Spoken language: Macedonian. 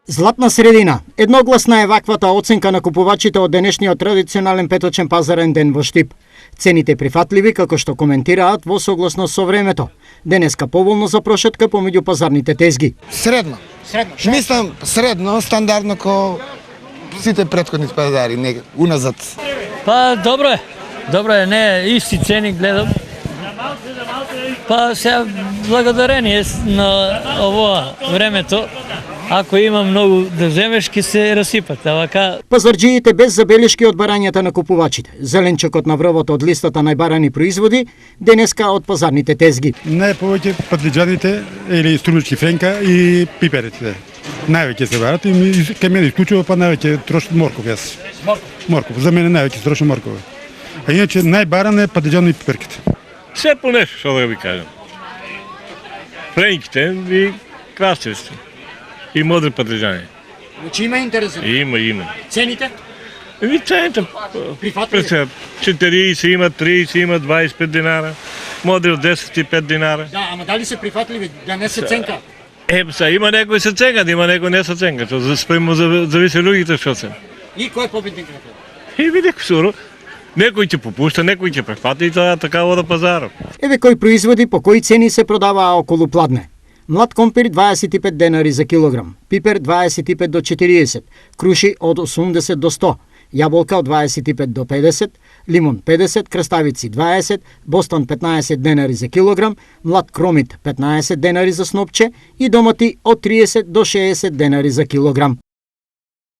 Златна средина. Едногласна е ваквата оценка на купувачите од денешниот традиционален петочен пазарен ден во Штип. Цените прифатливи, како што коментираат во согласно со времето. Денеска поволно за прошетка помеѓу пазарните тезги. Средно. Мислам средно, стандардно ко сите претходни пазари, не уназад. Па добро е. Добро е, не исти цени гледам. Па сега благодарение на ова времето, ако има многу да земеш, ќе се расипат. А вака Пазарджиите без забелешки од барањата на купувачите. Зеленчокот на врвото од листата најбарани производи, денеска од пазарните тезги. Најповеќе патлиџаните или струнички френка и пиперите. Највеќе се барат и кај мене исклучува па највеќе троши морков јас. Морков, за мене највеќе троши морков. А иначе најбаран е патлиџани и пиперките. Се по нешто, што да ви кажам. Френките и краставиците. И модри патлиџани. Значи има интерес. Има. Цените? И цените. Прифатливи? 40 има, 30 има, 25 динара. Модри од 10 динара. Да, ама дали се прифатливи да не се ценка? Са има некои се ценкат, има некои не се ценкат. Зависи луѓето што се. И кој е победник на тоа? И види ксуро. Некој ќе попушта, некој ќе префати и тоа така ода пазарот. Еве кои производи по кои цени се продаваа околу Пладне. Млад компир 25 денари за килограм, пипер 25 до 40, круши од 80 до 100, јаболка од 25 до 50, лимон 50, краставици 20, бостон 15 денари за килограм, млад кромит 15 денари за снопче и домати од 30 до 60 денари за килограм.